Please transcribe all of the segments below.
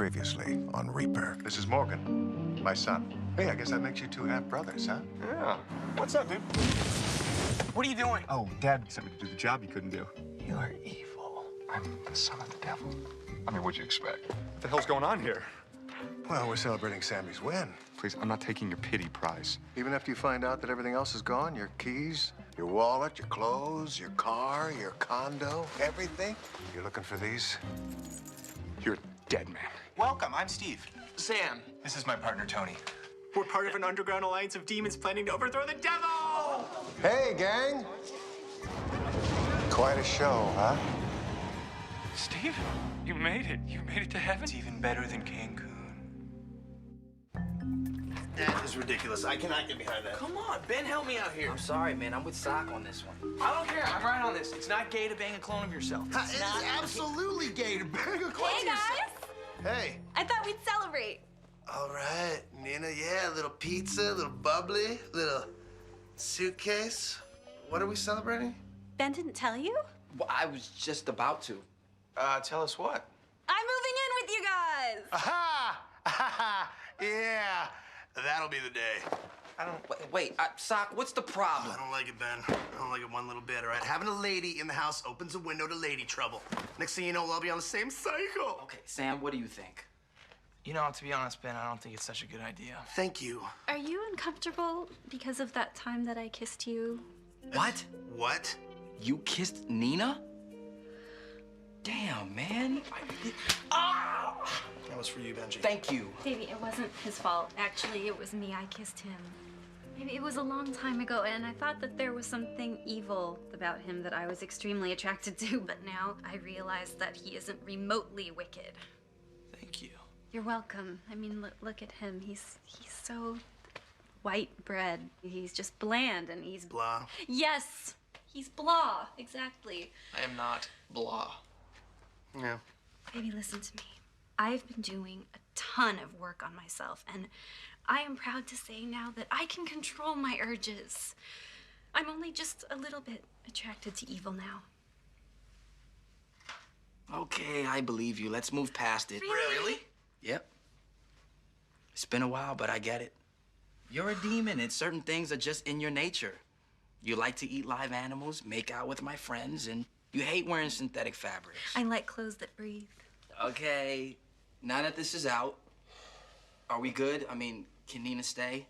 Previously on Reaper. This is Morgan, my son. Hey, I guess that makes you two half-brothers, huh? Yeah. What's up, dude? What are you doing? Oh, Dad sent me to do the job you couldn't do. You are evil. I'm the son of the devil. I mean, what'd you expect? What the hell's going on here? Well, we're celebrating Sammy's win. Please, I'm not taking your pity prize. Even after you find out that everything else is gone, your keys, your wallet, your clothes, your car, your condo, everything, you're looking for these? You're a dead man. Welcome, I'm Steve. Sam, this is my partner, Tony. We're part of an underground alliance of demons planning to overthrow the devil! Hey, gang! Quite a show, huh? Steve, you made it. You made it to heaven. It's even better than Cancun. That is ridiculous. I cannot get behind that. Come on, Ben, help me out here. I'm sorry, man. I'm with Sock on this one. I don't care. I'm right on this. It's not gay to bang a clone of yourself. It is absolutely gay to bang a clone. Hey, guys! Hey. I thought we'd celebrate. All right, Nina, yeah, a little pizza, a little bubbly, little suitcase. What are we celebrating? Ben didn't tell you? Well, I was just about to. Tell us what? I'm moving in with you guys! Aha! Yeah, that'll be the day. Wait, Sock, what's the problem? I don't like it, Ben. I don't like it one little bit, all right? Having a lady in the house opens a window to lady trouble. Next thing you know, we'll all be on the same cycle. Okay, Sam, what do you think? You know, to be honest, Ben, I don't think it's such a good idea. Thank you. Are you uncomfortable because of that time that I kissed you? What? What? You kissed Nina? Damn, man. That was for you, Benji. Thank you. Baby, it wasn't his fault. Actually, it was me. I kissed him. Maybe it was a long time ago, and I thought that there was something evil about him that I was extremely attracted to, but now I realize that he isn't remotely wicked. Thank you. You're welcome. I mean, look at him. He's so white bread. He's just bland, and he's... Blah. Yes! He's blah. Exactly. I am not blah. Yeah. Baby, listen to me. I've been doing a ton of work on myself, and I am proud to say now that I can control my urges. I'm only just a little bit attracted to evil now. Okay, I believe you. Let's move past it. Really? Yep. It's been a while, but I get it. You're a demon, and certain things are just in your nature. You like to eat live animals, make out with my friends, and you hate wearing synthetic fabrics. I like clothes that breathe. Okay, now that this is out, are we good? I mean, can Nina stay?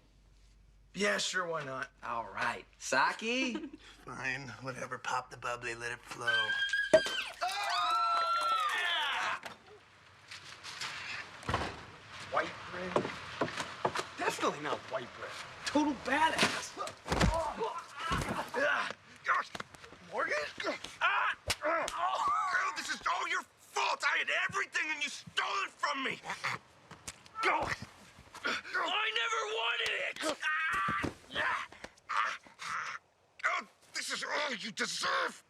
Yeah, sure, why not? All right. Saki? Fine, whatever. Pop the bubbly, let it flow. White bread? Definitely not white bread. Total badass. Morgan? Girl, this is all your fault. I had everything and you stole it from me. I never wanted it! Oh, this is all you deserve.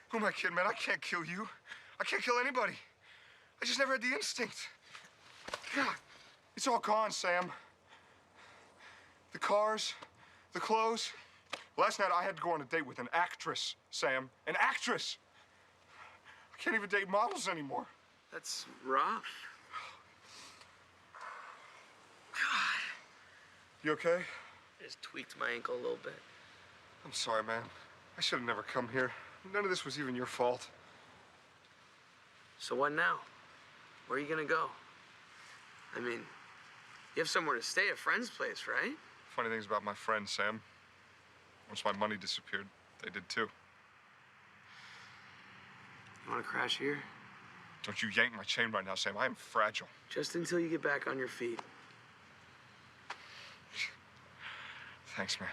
Who am I kidding, man? I can't kill you. I can't kill anybody. I just never had the instinct. God, it's all gone, Sam. The cars, the clothes. Last night I had to go on a date with an actress, Sam. An actress. I can't even date models anymore. That's rough. You okay? I just tweaked my ankle a little bit. I'm sorry, man. I should have never come here. None of this was even your fault. So what now? Where are you gonna go? I mean, you have somewhere to stay, a friend's place, right? Funny things about my friends, Sam. Once my money disappeared, they did too. You wanna crash here? Don't you yank my chain right now, Sam. I am fragile. Just until you get back on your feet. Thanks, man.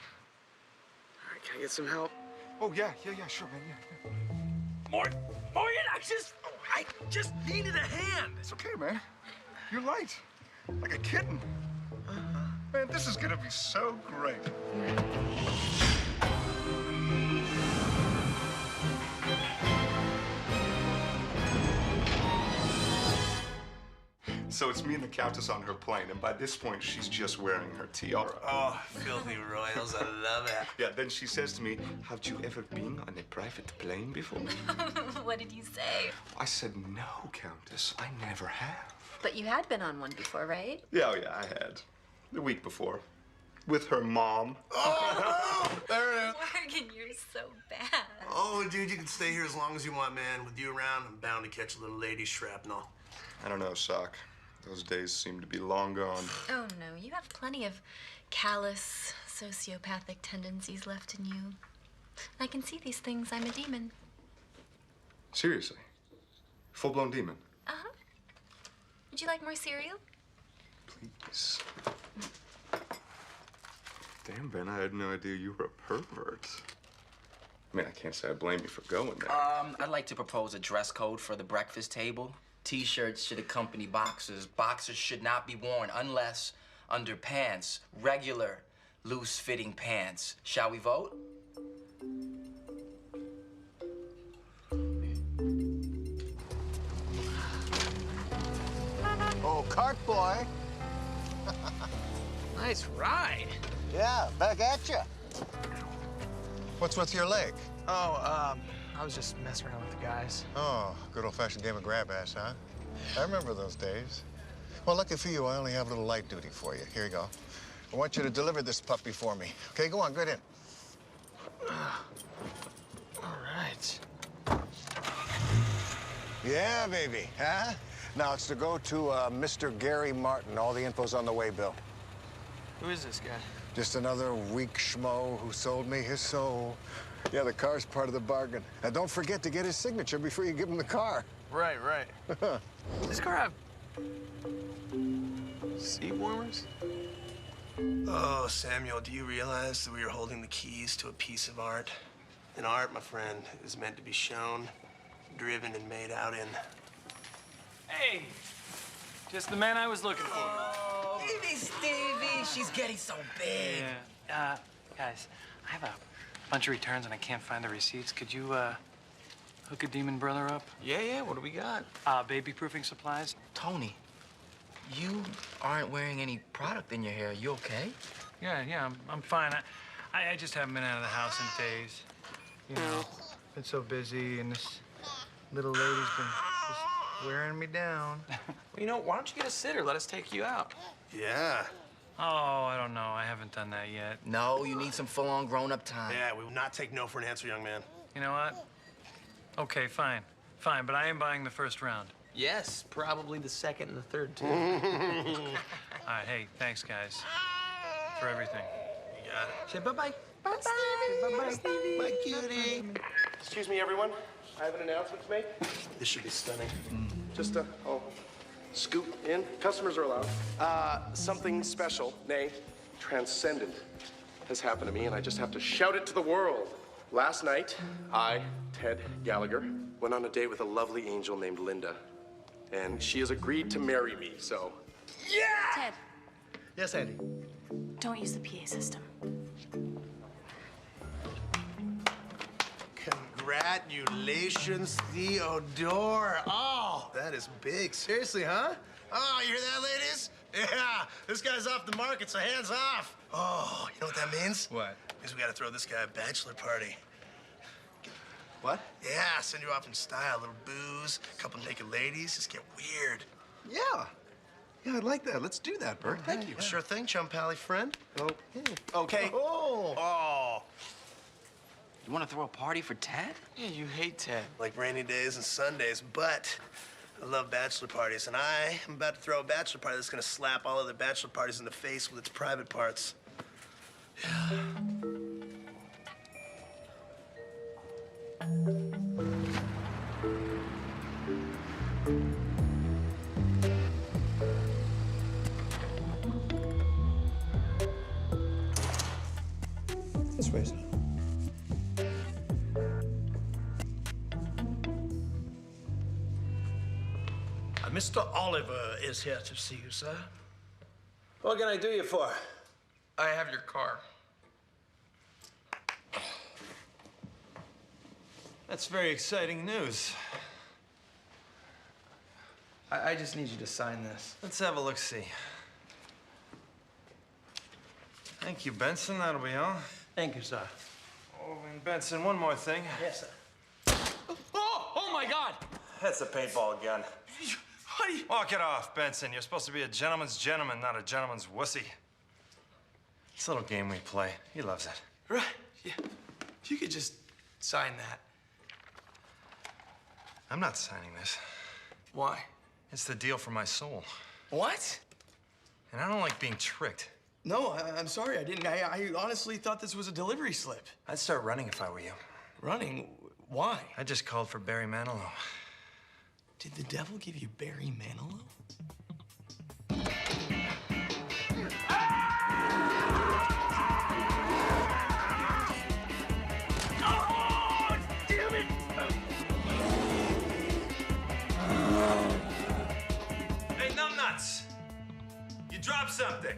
All right, can I get some help? Oh, yeah, sure, man, yeah. Morgan, I just needed a hand. It's okay, man. You're light. Like a kitten. Man, this is gonna be so great. So it's me and the Countess on her plane, and by this point, she's just wearing her tiara. Oh, filthy royals, I love it. Yeah, then she says to me, have you ever been on a private plane before? What did you say? I said, no, Countess, I never have. But you had been on one before, right? Yeah, I had. The week before. With her mom. Oh, there it is. Morgan, you're so bad. Oh, dude, you can stay here as long as you want, man. With you around, I'm bound to catch a little lady shrapnel. I don't know, Sock. Those days seem to be long gone. Oh, no, you have plenty of callous, sociopathic tendencies left in you. I can see these things. I'm a demon. Seriously? Full-blown demon? Uh-huh. Would you like more cereal? Please. Damn, Ben, I had no idea you were a pervert. I mean, I can't say I blame you for going there. I'd like to propose a dress code for the breakfast table. T-shirts should accompany boxers. Boxers should not be worn unless under pants, regular, loose-fitting pants. Shall we vote? Oh, cart boy. Nice ride. Yeah, back at you. What's with your leg? Oh, I was just messing around with the guys. Oh, good old-fashioned game of grab ass, huh? I remember those days. Well, lucky for you, I only have a little light duty for you. Here you go. I want you to deliver this puppy for me. Okay, go on, get in. All right. Yeah, baby, huh? Now, it's to go to Mr. Gary Martin. All the info's on the way, Bill. Who is this guy? Just another weak schmo who sold me his soul. Yeah, the car's part of the bargain. And don't forget to get his signature before you give him the car. Right, right. Does this car have seat warmers? Oh, Samuel, do you realize that we are holding the keys to a piece of art? And art, my friend, is meant to be shown, driven, and made out in. Hey, just the man I was looking for. Oh, baby Stevie, she's getting so big. Yeah. Guys, I have a bunch of returns and I can't find the receipts. Could you, hook a demon brother up? Yeah, what do we got? Baby-proofing supplies. Tony, you aren't wearing any product in your hair. You okay? Yeah, I'm fine. I just haven't been out of the house in days. You know, been so busy, and this little lady's been just wearing me down. Well, you know, why don't you get a sitter? Let us take you out. Yeah. Oh, I don't know. I haven't done that yet. No, you need some full-on grown-up time. Yeah, we will not take no for an answer, young man. You know what? Okay, fine, but I am buying the first round. Yes, probably the second and the third, too. All right, hey, thanks, guys, for everything. You got it. Say bye-bye. Bye, Stevie. Bye, cutie. Excuse me, everyone. I have an announcement to make. This should be stunning. Just scoot in. Customers are allowed. Something special, nay, transcendent, has happened to me, and I just have to shout it to the world. Last night, I, Ted Gallagher, went on a date with a lovely angel named Linda, and she has agreed to marry me, so. Ted, Yes, Andy. don't use the PA system. Congratulations, Theodore. Oh, that is big. Seriously, huh? Oh, you hear that, ladies? Yeah, this guy's off the market, so hands off. Oh, you know what that means? What? Means we gotta throw this guy a bachelor party. What? Yeah, send you off in style. A little booze, a couple naked ladies, just get weird. Yeah. Yeah, I'd like that. Let's do that, Bert. Thank you. Sure thing, chum pally friend. Okay. Oh. You want to throw a party for Ted? Yeah, you hate Ted. Like rainy days and Sundays, but I love bachelor parties, and I am about to throw a bachelor party that's gonna slap all other bachelor parties in the face with its private parts. This way, sir. Mr. Oliver is here to see you, sir. What can I do you for? I have your car. That's very exciting news. I just need you to sign this. Let's have a look-see. Thank you, Benson. That'll be all. Thank you, sir. Oh, and Benson, one more thing. Yes, sir. Oh my God! That's a paintball gun. What are you? Walk it off, Benson. You're supposed to be a gentleman's gentleman, not a gentleman's wussy. It's a little game we play. He loves it. Right. Yeah. You could just sign that. I'm not signing this. Why? It's the deal for my soul. What? And I don't like being tricked. No, I'm sorry. I didn't. I honestly thought this was a delivery slip. I'd start running if I were you. Running? Why? I just called for Barry Manilow. Did the devil give you Barry Manilow? Oh, damn it! Hey, numbnuts! You dropped something.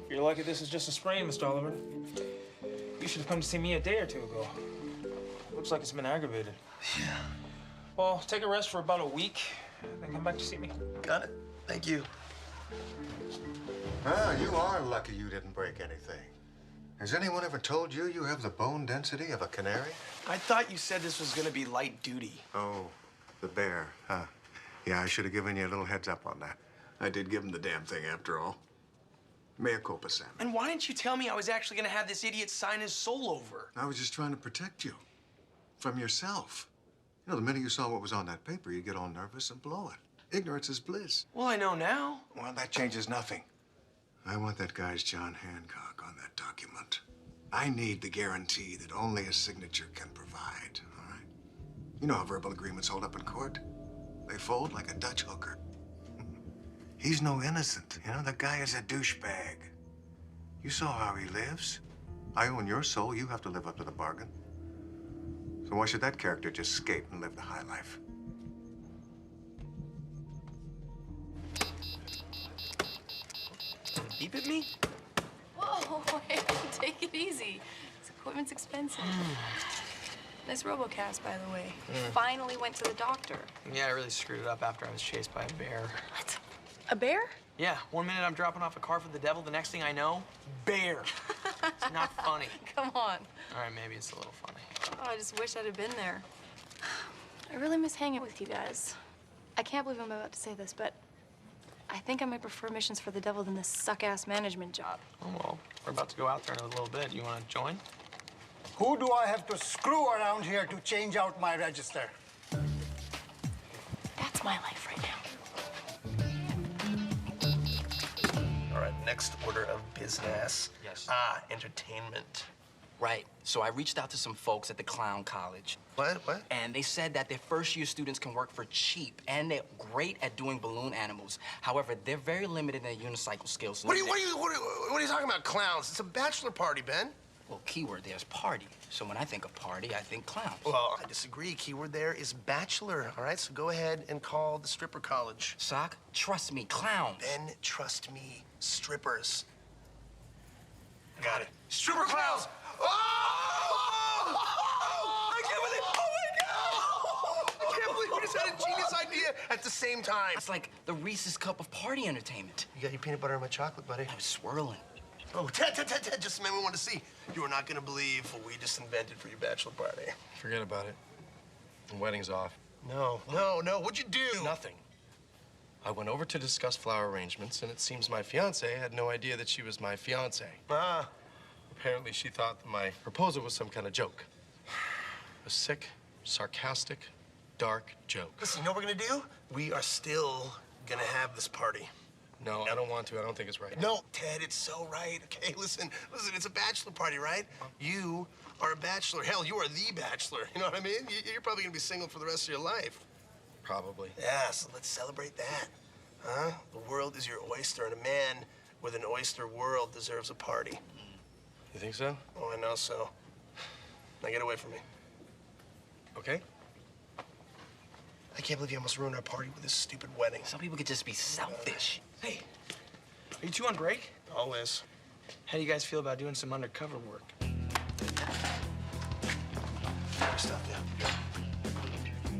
You're lucky this is just a sprain, Mr. Oliver. You should have come to see me a day or two ago. Looks like it's been aggravated. Yeah. Well, take a rest for about a week, then come back to see me. Got it. Thank you. Ah, you are lucky you didn't break anything. Has anyone ever told you you have the bone density of a canary? I thought you said this was gonna be light duty. Oh, the bear, huh? Yeah, I should have given you a little heads up on that. I did give him the damn thing after all. Mea culpa, Sam. And why didn't you tell me I was actually gonna have this idiot sign his soul over? I was just trying to protect you from yourself. You know, the minute you saw what was on that paper, you get all nervous and blow it. Ignorance is bliss. Well, I know now. Well, that changes nothing. I want that guy's John Hancock on that document. I need the guarantee that only a signature can provide, all right? You know how verbal agreements hold up in court? They fold like a Dutch hooker. He's no innocent. You know, the guy is a douchebag. You saw how he lives. I own your soul. You have to live up to the bargain. So why should that character just skate and live the high life? Beep at me? Whoa, hey, take it easy. This equipment's expensive. Nice RoboCast, by the way. Finally went to the doctor. Yeah, I really screwed it up after I was chased by a bear. What? A bear? Yeah, one minute I'm dropping off a car for the devil, the next thing I know, bear. It's not funny. Come on. All right, maybe it's a little funny. Oh, I just wish I'd have been there. I really miss hanging with you guys. I can't believe I'm about to say this, but I think I might prefer missions for the devil than this suck-ass management job. Oh, well, we're about to go out there in a little bit. You want to join? Who do I have to screw around here to change out my register? That's my life right now. All right, next order of business. Yes. Entertainment. Right. So I reached out to some folks at the Clown College. What? And they said that their first-year students can work for cheap, and they're great at doing balloon animals. However, they're very limited in their unicycle skills. So What are you talking about, clowns? It's a bachelor party, Ben. Well, keyword there's party. So when I think of party, I think clowns. Well, I disagree. Keyword there is bachelor, all right? So go ahead and call the stripper college. Sock, trust me, clowns. Ben, trust me, strippers. Got it. Stripper clowns! Oh! I can't believe, oh my God! I can't believe we just had a genius idea at the same time. It's like the Reese's Cup of party entertainment. You got your peanut butter and my chocolate, buddy. I was swirling. Oh, Ted, just the man we want to see. You are not going to believe what we just invented for your bachelor party. Forget about it. The wedding's off. No. What'd you do? Nothing. I went over to discuss flower arrangements, and it seems my fiancée had no idea that she was my fiancée. Ah. Apparently, she thought that my proposal was some kind of joke. A sick, sarcastic, dark joke. Listen, you know what we're going to do? We are still going to have this party. No, I don't want to. I don't think it's right. No, Ted, it's so right. Okay, listen, it's a bachelor party, right? You are a bachelor. Hell, you are the bachelor. You know what I mean? You're probably gonna be single for the rest of your life. Probably. Yeah, so let's celebrate that. Huh? The world is your oyster, and a man with an oyster world deserves a party. You think so? Oh, I know so. Now get away from me. Okay. I can't believe you almost ruined our party with this stupid wedding. Some people could just be selfish. Hey, Are you two on break? Always. How do you guys feel about doing some undercover work? Stuff, yeah.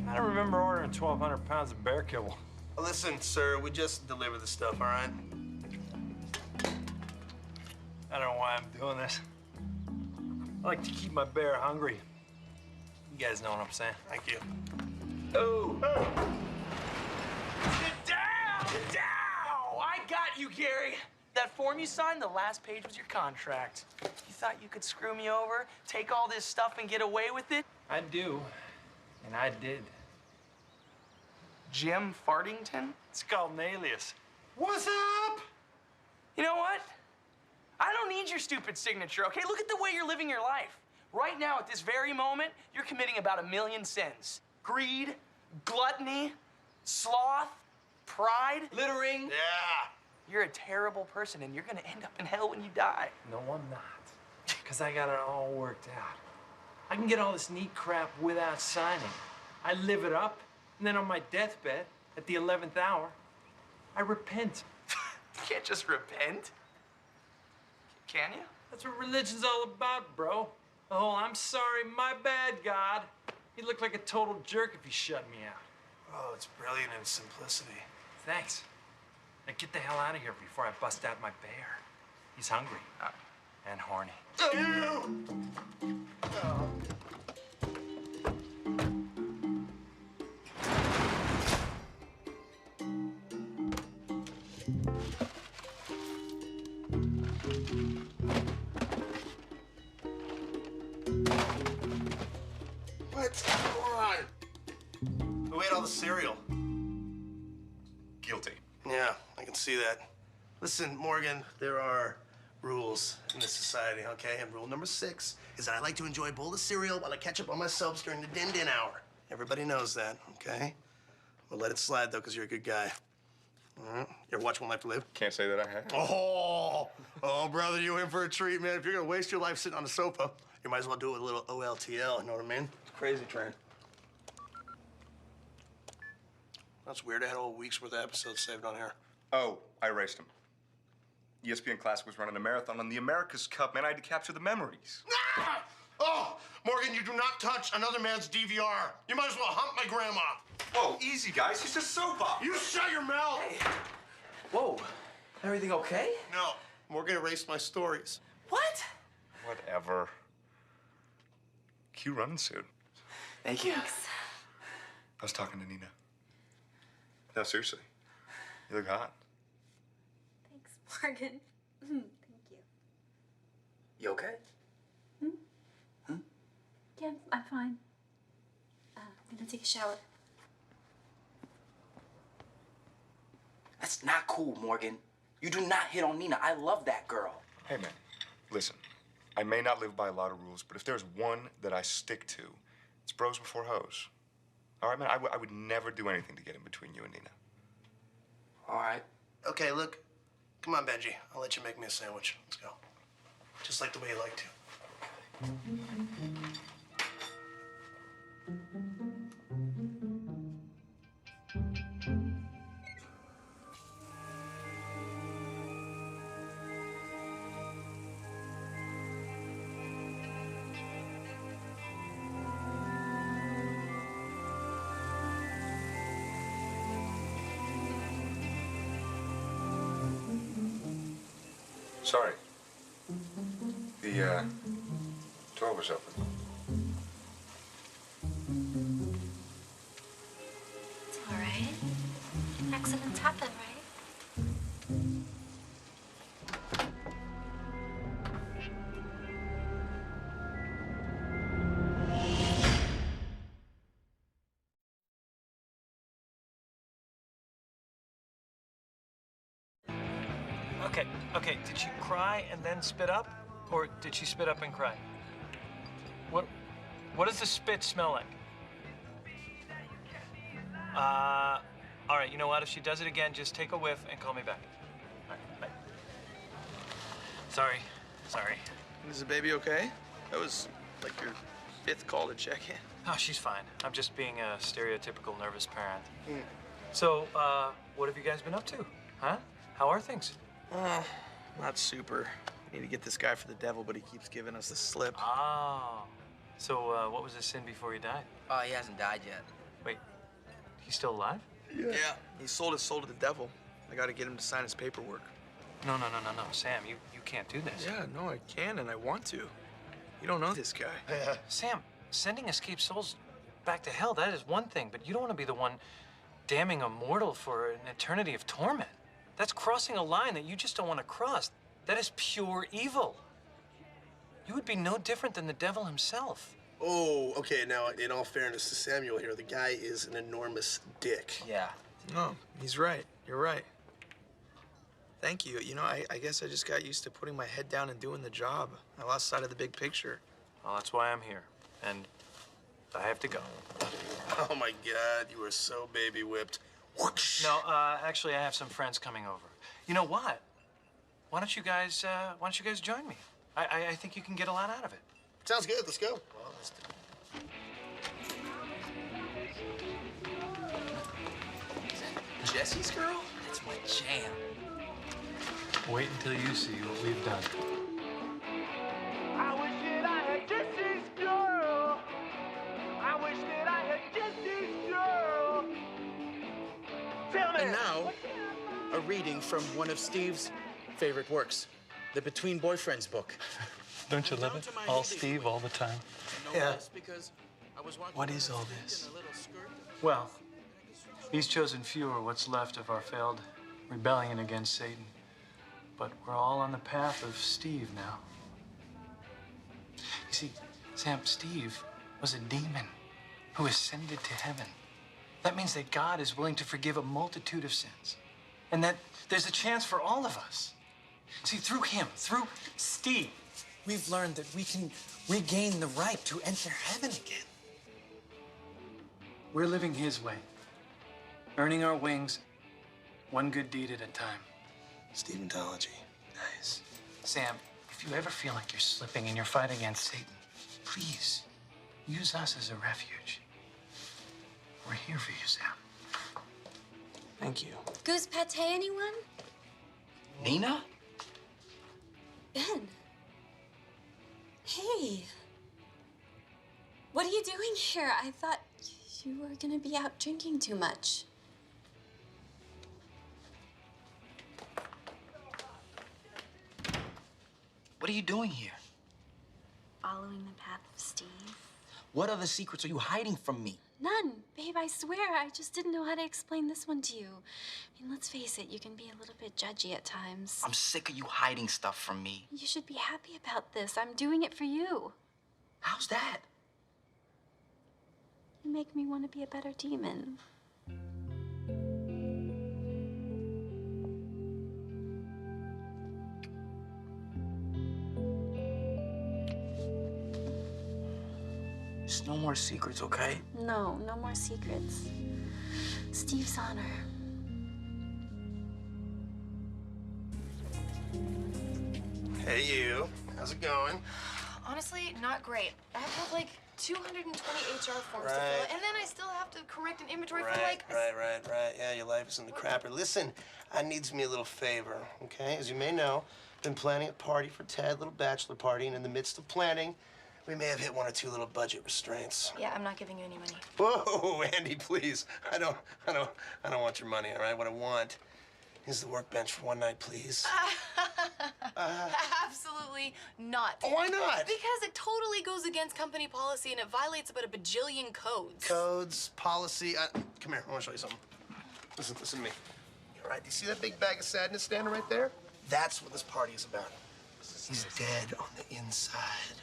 I don't remember ordering 1,200 pounds of bear kibble. Listen, sir, we just deliver the stuff, all right? I don't know why I'm doing this. I like to keep my bear hungry. You guys know what I'm saying. Thank you. Oh! Get down! Get down! I got you, Gary. That form you signed, the last page was your contract. You thought you could screw me over, take all this stuff and get away with it? I do, and I did. Jim Fartington? It's called an alias. What's up? You know what? I don't need your stupid signature, okay? Look at the way you're living your life. Right now, at this very moment, you're committing about 1,000,000 sins. Greed, gluttony, sloth, pride, littering. Yeah. You're a terrible person, and you're gonna end up in hell when you die. No, I'm not. Because I got it all worked out. I can get all this neat crap without signing. I live it up, and then on my deathbed, at the 11th hour, I repent. You can't just repent. Can you? That's what religion's all about, bro. The whole I'm sorry, my bad, God. He'd look like a total jerk if he shut me out. Oh, it's brilliant in simplicity. Thanks. Now get the hell out of here before I bust out my bear. He's hungry and horny. What's going on? Who ate all the cereal? Guilty. Yeah, I can see that. Listen, Morgan, there are rules in this society, okay? And rule number 6 is that I like to enjoy a bowl of cereal while I catch up on my subs during the din-din hour. Everybody knows that, okay? We'll let it slide, though, because you're a good guy. All right? You ever watch One Life to Live? Can't say that I have. Oh, brother, you in for a treat, man. If you're gonna waste your life sitting on the sofa, you might as well do it with a little OLTL, you know what I mean? It's crazy train. That's weird. I had a whole week's worth of episodes saved on here. Oh, I erased them. ESPN Classic was running a marathon on the America's Cup, man. I had to capture the memories. Ah! Oh, Morgan, you do not touch another man's DVR. You might as well hump my grandma. Whoa, easy, guys. He's just soap opera. You shut your mouth. Hey. Whoa. Everything okay? No. Morgan erased my stories. What? Whatever. Cue running suit. Thank you. Thanks. I was talking to Nina. No, seriously. You look hot. Thanks, Morgan. Thank you. You okay? Yeah, I'm fine. I'm gonna take a shower. That's not cool, Morgan. You do not hit on Nina. I love that girl. Hey, man. Listen. I may not live by a lot of rules, but if there's one that I stick to, it's bros before hoes. All right, man? I would never do anything to get in between you and Nina. All right. Okay, look. Come on, Benji. I'll let you make me a sandwich. Let's go. Just like the way you like to. Sorry. The door was open. It's all right. Accidents happen, right? Okay, did she cry and then spit up? Or did she spit up and cry? What does the spit smell like? All right, you know what? If she does it again, just take a whiff and call me back. All right, bye. Sorry. Is the baby okay? That was like your 5th call to check in. Oh, she's fine. I'm just being a stereotypical nervous parent. So, what have you guys been up to? Huh? How are things? Not super. Need to get this guy for the devil, but he keeps giving us the slip. Oh. So, what was his sin before he died? Oh, he hasn't died yet. Wait, he's still alive? Yeah. He sold his soul to the devil. I gotta get him to sign his paperwork. No. Sam, you can't do this. Yeah, no, I can and I want to. You don't know this guy. Sam, sending escaped souls back to hell, that is one thing, but you don't want to be the one damning a mortal for an eternity of torment. That's crossing a line that you just don't want to cross. That is pure evil. You would be no different than the devil himself. Oh, okay, now, in all fairness to Samuel here, the guy is an enormous dick. Yeah. No, he's right. You're right. Thank you. You know, I guess I just got used to putting my head down and doing the job. I lost sight of the big picture. Well, that's why I'm here. And I have to go. Oh, my God, you are so baby whipped. Whoosh. No, actually, I have some friends coming over. You know what? Why don't you guys join me? I think you can get a lot out of it. Sounds good. Let's go. Jesse's girl? That's my jam. Wait until you see what we've done. I wish that I had Jesse's girl. I wish that I had Jesse's girl. Tell me. And now, a reading from one of Steve's favorite works, the Between Boyfriends book. Don't you love it? All Steve, all the time. Yeah. What is all this? Well, these chosen few are what's left of our failed rebellion against Satan. But we're all on the path of Steve now. You see, Sam, Steve was a demon who ascended to heaven. That means that God is willing to forgive a multitude of sins. And that there's a chance for all of us. See, through him, through Steve, we've learned that we can regain the right to enter heaven again. We're living his way, earning our wings, one good deed at a time. Steventology. Nice. Sam, if you ever feel like you're slipping in your fight against Satan, please use us as a refuge. We're here for you, Sam. Thank you. Goose pate, anyone? Nina? Ben. Hey. What are you doing here? I thought you were gonna be out drinking too much. What are you doing here? Following the path of Steve. What other secrets are you hiding from me? None. Babe, I swear, I just didn't know how to explain this one to you. I mean, let's face it, you can be a little bit judgy at times. I'm sick of you hiding stuff from me. You should be happy about this. I'm doing it for you. How's that? You make me want to be a better demon. There's no more secrets, okay? No, no more secrets. Steve's honor. Hey, you. How's it going? Honestly, not great. I have like 220 HR forms to fill Right. out, and then I still have to correct an inventory for Right. like. Yeah, your life is in the crapper. Listen, I needs me a little favor, okay? As you may know, been planning a party for Ted, little bachelor party, and in the midst of planning, we may have hit one or two little budget restraints. Yeah, I'm not giving you any money. Whoa, Andy, please. I don't want your money, all right? What I want is the workbench for one night, please. Absolutely not. Oh, why not? Because it totally goes against company policy and it violates about a bajillion codes. Codes, policy. Come here, I want to show you something. Listen to me. All right, do you see that big bag of sadness standing right there? That's what this party is about. He's dead on the inside.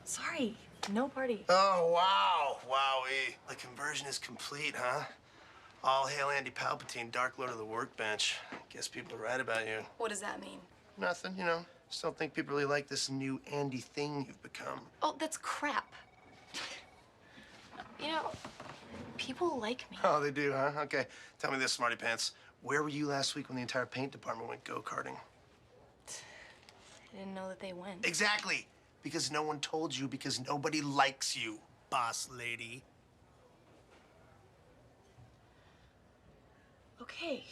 Sorry, no party. Oh, wow. Wowee. The conversion is complete, huh? All hail Andy Palpatine, Dark Lord of the Workbench. Guess people are right about you. What does that mean? Nothing, you know. Just don't think people really like this new Andy thing you've become. Oh, that's crap. You know, people like me. Oh, they do, huh? Okay. Tell me this, Smarty Pants. Where were you last week when the entire paint department went go-karting? I didn't know that they went. Exactly. Because no one told you, because nobody likes you, boss lady. Okay.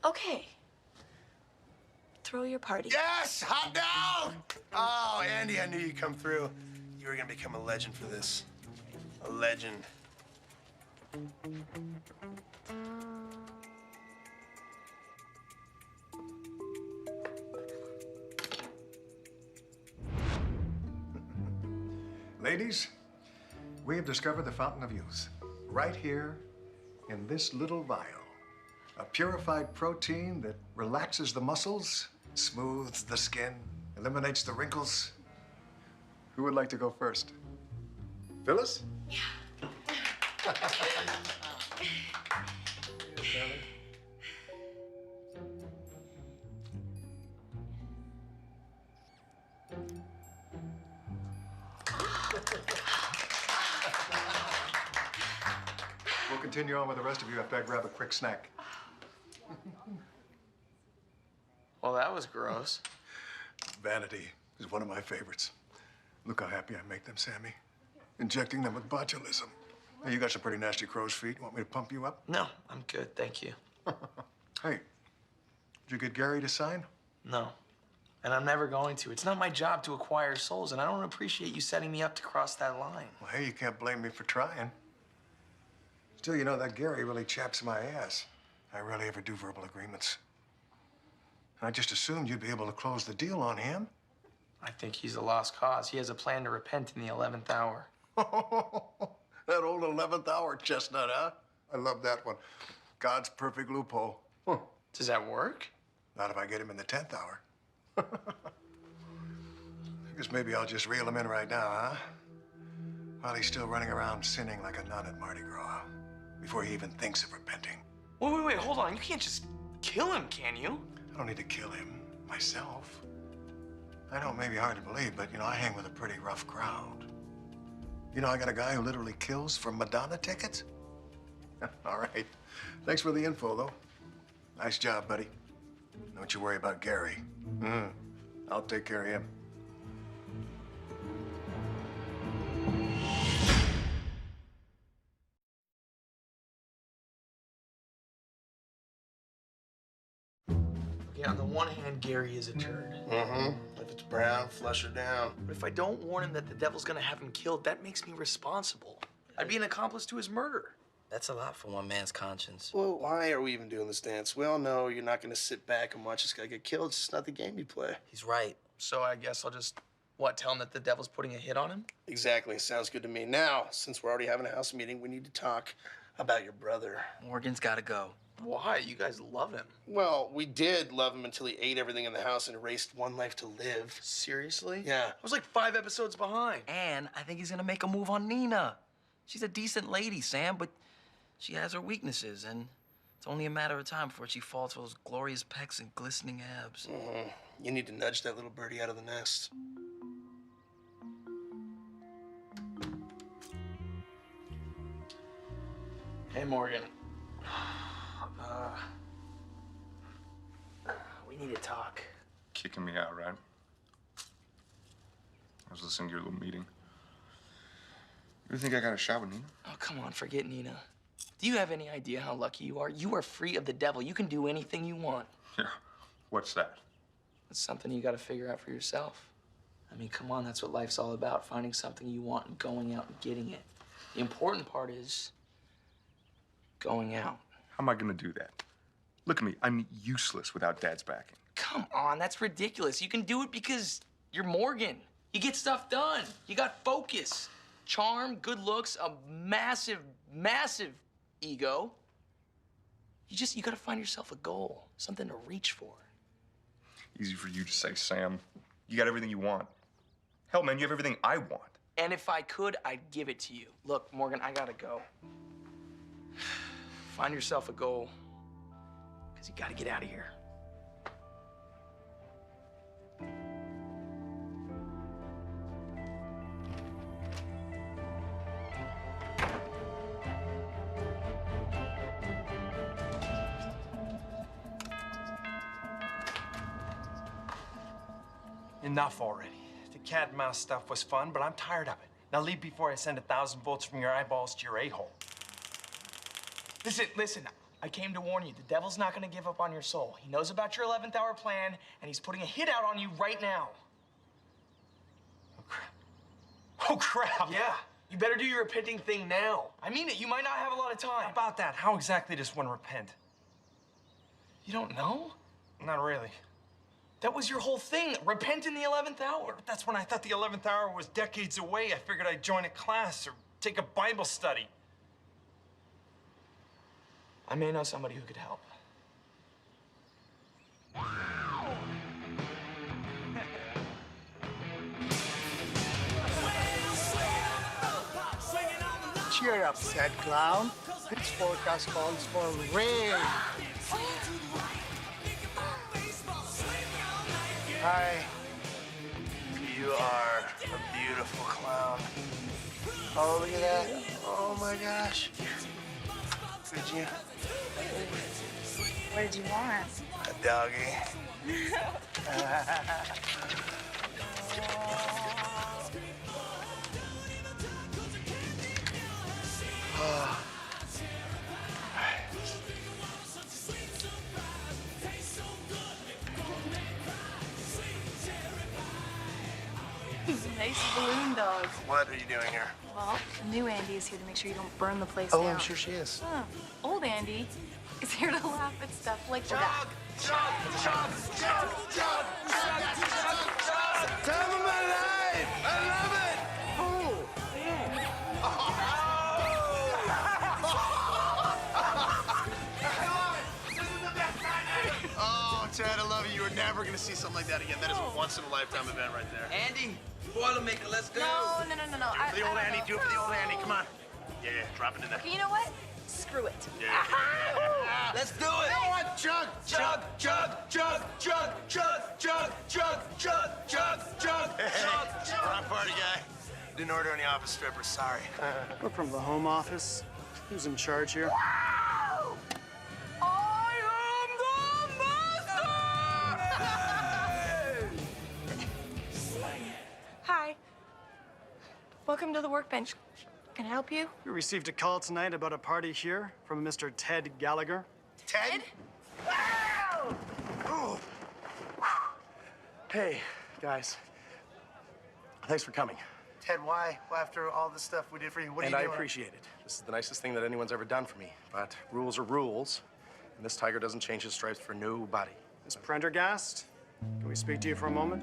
Okay. Throw your party. Yes, hot down! Oh, Andy, I knew you'd come through. You were gonna become a legend for this. A legend. Ladies, we have discovered the fountain of youth right here in this little vial. A purified protein that relaxes the muscles, smooths the skin, eliminates the wrinkles. Who would like to go first? Phyllis? Yeah. We'll continue on with the rest of you after I grab a quick snack. Well, that was gross. Vanity is one of my favorites. Look how happy I make them, Sammy. Injecting them with botulism. Hey, you got some pretty nasty crow's feet. Want me to pump you up? No, I'm good, thank you. Hey, did you get Gary to sign? No, and I'm never going to. It's not my job to acquire souls, and I don't appreciate you setting me up to cross that line. Well, hey, you can't blame me for trying. Still, you know, that Gary really chaps my ass. I rarely ever do verbal agreements. I just assumed you'd be able to close the deal on him. I think he's a lost cause. He has a plan to repent in the 11th hour. That old 11th hour chestnut, huh? I love that one. God's perfect loophole. Does that work? Not if I get him in the 10th hour. I guess maybe I'll just reel him in right now, huh? While he's still running around sinning like a nun at Mardi Gras. Before he even thinks of repenting. Wait, hold on. You can't just kill him, can you? I don't need to kill him myself. I know it may be hard to believe, but, you know, I hang with a pretty rough crowd. You know, I got a guy who literally kills for Madonna tickets. All right. Thanks for the info, though. Nice job, buddy. Don't you worry about Gary. I'll take care of him. Okay, on the one hand, Gary is a turd. If it's brown, flush her down. But if I don't warn him that the devil's gonna have him killed, that makes me responsible. I'd be an accomplice to his murder. That's a lot for one man's conscience. Well, why are we even doing this dance? We all know you're not gonna sit back and watch this guy get killed. It's just not the game you play. He's right. So I guess I'll just, tell him that the devil's putting a hit on him? Exactly. Sounds good to me. Now, since we're already having a house meeting, we need to talk about your brother. Morgan's gotta go. Why? You guys love him. Well, we did love him until he ate everything in the house and erased one life to live. Seriously? Yeah. I was like 5 episodes behind. And I think he's gonna make a move on Nina. She's a decent lady, Sam, but she has her weaknesses, and it's only a matter of time before she falls for those glorious pecs and glistening abs. You need to nudge that little birdie out of the nest. Hey, Morgan. We need to talk. Kicking me out, right? I was listening to your little meeting. You think I got a shot with Nina? Oh, come on, forget Nina. Do you have any idea how lucky you are? You are free of the devil. You can do anything you want. Yeah. What's that? It's something you gotta figure out for yourself. I mean, come on, that's what life's all about, finding something you want and going out and getting it. The important part is going out. How am I gonna do that? Look at me, I'm useless without Dad's backing. Come on, that's ridiculous. You can do it because you're Morgan. You get stuff done. You got focus, charm, good looks, a massive, massive ego. You gotta find yourself a goal, something to reach for. Easy for you to say, Sam. You got everything you want. Hell, man, you have everything I want. And if I could, I'd give it to you. Look, Morgan, I gotta go. Find yourself a goal, because you gotta get out of here. Enough already. The cat and mouse stuff was fun, but I'm tired of it. Now leave before I send 1,000 volts from your eyeballs to your a-hole. Listen, I came to warn you. The devil's not gonna give up on your soul. He knows about your 11th hour plan, and he's putting a hit out on you right now. Oh, crap. Yeah. You better do your repenting thing now. I mean it. You might not have a lot of time. How about that? How exactly does one repent? You don't know? Not really. That was your whole thing. Repent in the 11th hour. But that's when I thought the 11th hour was decades away. I figured I'd join a class or take a Bible study. I may know somebody who could help. Cheer up, sad clown. This forecast calls for rain. Hi. You are a beautiful clown. Oh, look at that. Oh my gosh. Did you? What did you want? A doggy. Oh. Nice balloon dog. What are you doing here? Well, new Andy is here to make sure you don't burn the place Oh, down. I'm sure she is. Huh. Old Andy is here to laugh at stuff like that. Time of my life! I love it! Oh, Ted, I love you. You were never gonna see something like that again. That is a once-in-a-lifetime event right there. Andy, Boilermaker, let's go. No. For the old Andy, do it for the old Andy. Come on. Yeah, drop it in there. You know what? Screw it. Yeah. Let's do it. You know what? Chug, Chug, chug, chug, chug, chug, chug, chug, chug, chug, chug, chug. Wrong party, guy. Didn't order any office strippers. Sorry. We're from the home office. Who's in charge here? Hi. Welcome to the workbench. Can I help you? We received a call tonight about a party here from a Mr. Ted Gallagher. Ted? Oh. Hey, guys. Thanks for coming. Ted, why? Well, after all the stuff we did for you, what are you And I doing? appreciate it. This is the nicest thing that anyone's ever done for me. But rules are rules, and this tiger doesn't change his stripes for nobody. Miss Prendergast, can we speak to you for a moment?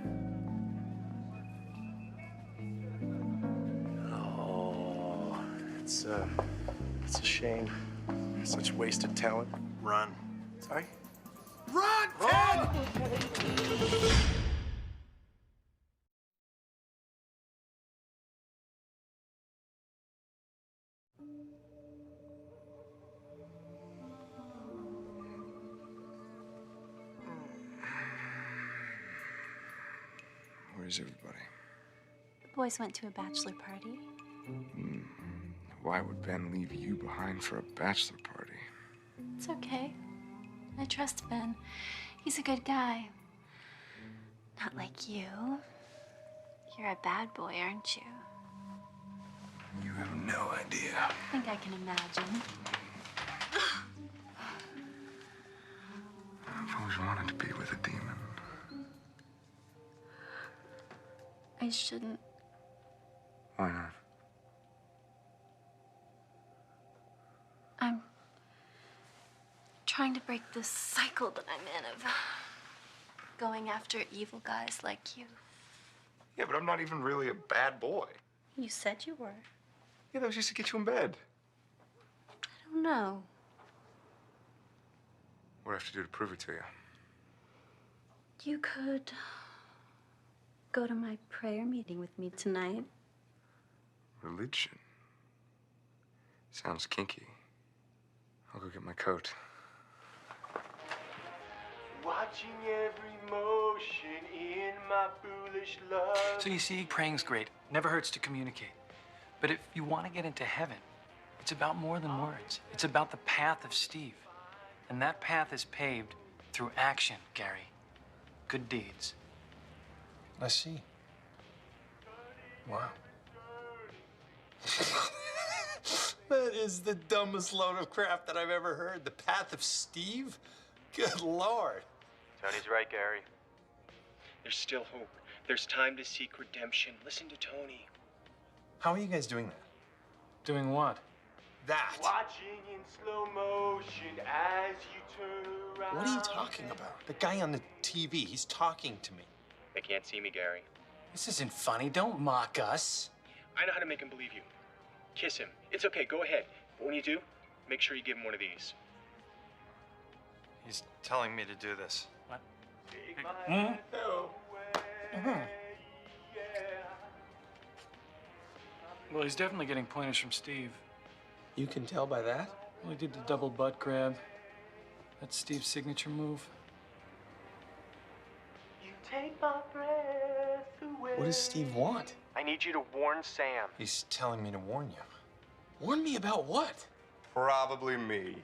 Oh, it's a shame. Such wasted talent. Run. Sorry? Run, Ted! Where's everybody? The boys went to a bachelor party. Why would Ben leave you behind for a bachelor party? It's okay. I trust Ben. He's a good guy. Not like you. You're a bad boy, aren't you? You have no idea. I think I can imagine. I've always wanted to be with a demon. I shouldn't. Why not? I'm trying to break this cycle that I'm in of going after evil guys like you. Yeah, but I'm not even really a bad boy. You said you were. Yeah, that was just to get you in bed. I don't know. What do I have to do to prove it to you? You could go to my prayer meeting with me tonight. Religion. Sounds kinky. I'll go get my coat. Watching every motion in my foolish love. So you see, praying's great. Never hurts to communicate. But if you want to get into heaven, it's about more than words. It's about the path of Steve. And that path is paved through action, Gary. Good deeds. Let's see. Wow. That is the dumbest load of crap that I've ever heard. The Path of Steve? Good Lord. Tony's right, Gary. There's still hope. There's time to seek redemption. Listen to Tony. How are you guys doing that? Doing what? That. Watching in slow motion as you turn around. What are you talking about? The guy on the TV, he's talking to me. They can't see me, Gary. This isn't funny. Don't mock us. I know how to make him believe you. Kiss him. It's okay, go ahead. But when you do, make sure you give him one of these. He's telling me to do this. What? Well, he's definitely getting pointers from Steve. You can tell by that? Well, he did the double butt grab. That's Steve's signature move. You take my breath away. What does Steve want? I need you to warn Sam. He's telling me to warn you. Warn me about what? Probably me.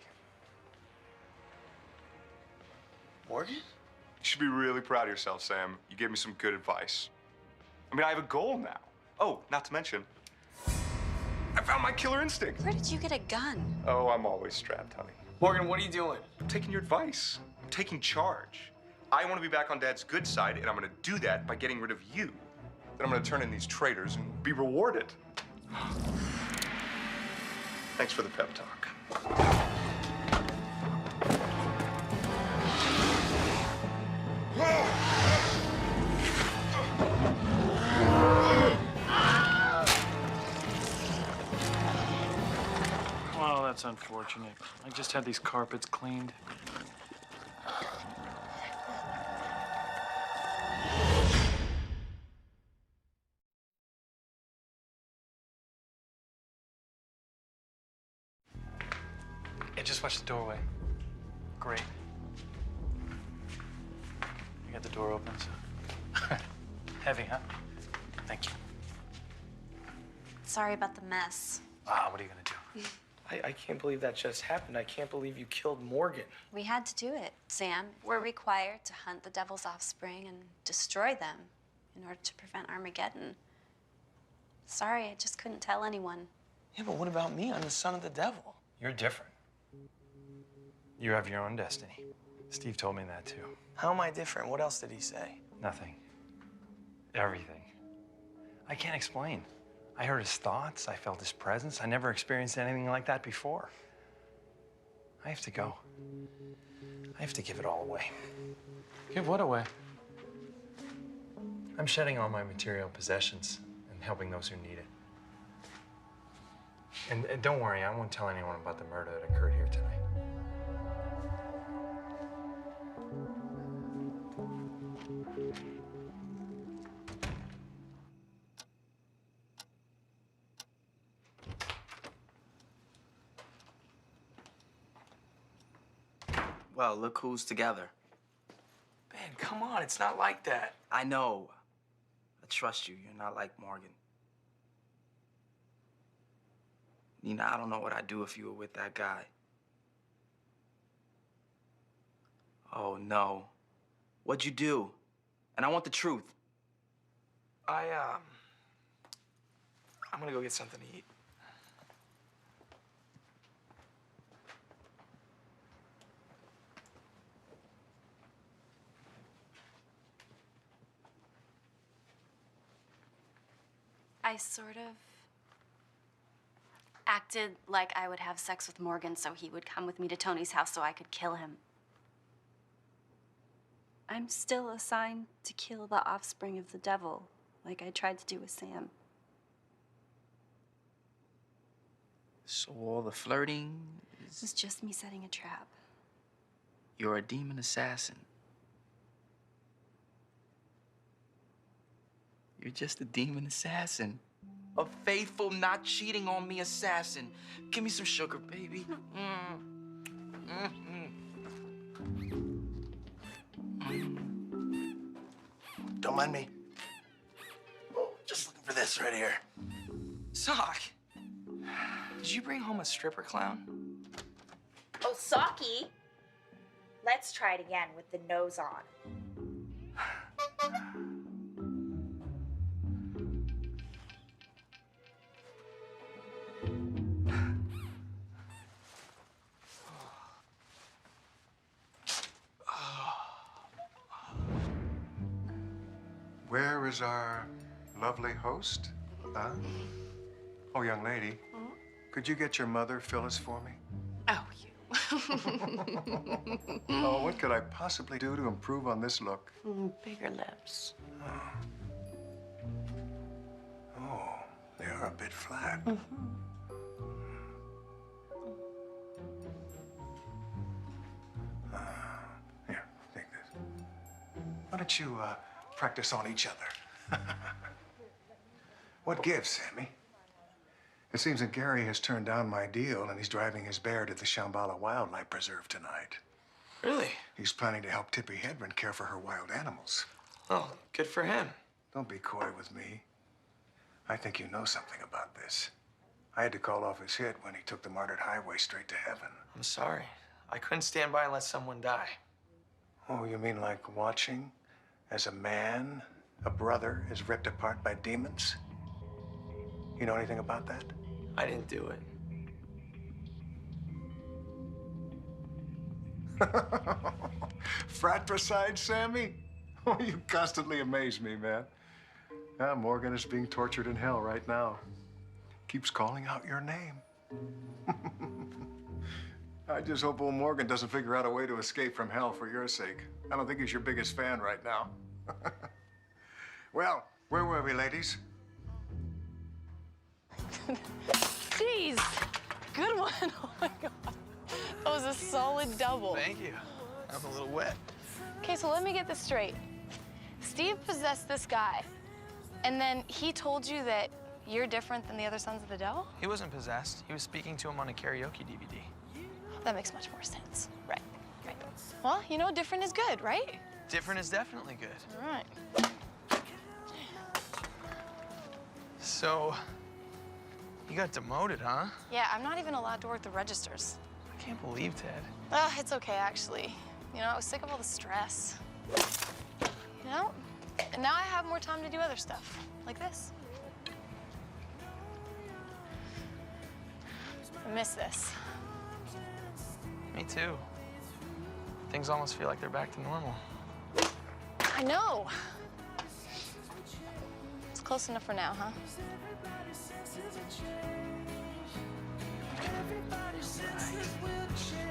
Morgan? You should be really proud of yourself, Sam. You gave me some good advice. I mean, I have a goal now. Oh, not to mention, I found my killer instinct. Where did you get a gun? Oh, I'm always strapped, honey. Morgan, what are you doing? I'm taking your advice. I'm taking charge. I want to be back on Dad's good side, and I'm going to do that by getting rid of you. Then I'm going to turn in these traitors and be rewarded. Thanks for the pep talk. Well, that's unfortunate. I just had these carpets cleaned. Yeah, just watch the doorway. Great. You got the door open, so. Heavy, huh? Thank you. Sorry about the mess. Ah, what are you gonna do? I can't believe that just happened. I can't believe you killed Morgan. We had to do it, Sam. We're required to hunt the devil's offspring and destroy them in order to prevent Armageddon. Sorry, I just couldn't tell anyone. Yeah, but what about me? I'm the son of the devil. You're different. You have your own destiny. Steve told me that too. How am I different? What else did he say? Nothing. Everything. I can't explain. I heard his thoughts. I felt his presence. I never experienced anything like that before. I have to go. I have to give it all away. Give what away? I'm shedding all my material possessions and helping those who need it. And don't worry, I won't tell anyone about the murder that occurred here tonight. Well, look who's together. Ben, come on. It's not like that. I know. I trust you. You're not like Morgan. Nina, I don't know what I'd do if you were with that guy. Oh, no. What'd you do? And I want the truth. I'm gonna go get something to eat. I sort of acted like I would have sex with Morgan so he would come with me to Tony's house so I could kill him. I'm still assigned to kill the offspring of the devil, like I tried to do with Sam. So all the flirting It was just me setting a trap. You're a demon assassin. You're just a demon assassin. A faithful, not cheating on me assassin. Give me some sugar, baby. Don't mind me. Oh, just looking for this right here. Sock, did you bring home a stripper clown? Oh, Saki. Let's try it again with the nose on. Where is our lovely host? Huh? Oh, young lady, could you get your mother, Phyllis, for me? Oh, Oh, what could I possibly do to improve on this look? Bigger lips. Oh, they are a bit flat. Here, take this. Why don't you practice on each other? What gives, Sammy? It seems that Gary has turned down my deal and he's driving his bear to the Shambhala Wildlife Preserve tonight. Really? He's planning to help Tippi Hedren care for her wild animals. Oh, good for him. Don't be coy with me. I think you know something about this. I had to call off his hit when he took the martyred highway straight to heaven. I'm sorry. I couldn't stand by and let someone die. Oh, you mean like watching as a man, a brother, is ripped apart by demons? You know anything about that? I didn't do it. Fratricide, Sammy? Oh, you constantly amaze me, man. Yeah, Morgan is being tortured in hell right now. Keeps calling out your name. I just hope old Morgan doesn't figure out a way to escape from hell for your sake. I don't think he's your biggest fan right now. Well, where were we, ladies? Jeez, good one. Oh my God. That was a solid double. Thank you. I'm a little wet. Okay, so let me get this straight. Steve possessed this guy, and then he told you that you're different than the other sons of the devil? He wasn't possessed. He was speaking to him on a karaoke DVD. That makes much more sense. Right. Well, you know, different is good, right? Different is definitely good. All right. So, you got demoted, huh? Yeah, I'm not even allowed to work the registers. I can't believe Ted. It's okay, actually. You know, I was sick of all the stress. You know? And now I have more time to do other stuff, like this. I miss this. Me too. Things almost feel like they're back to normal. I know. It's close enough for now, huh? Everybody says it will change.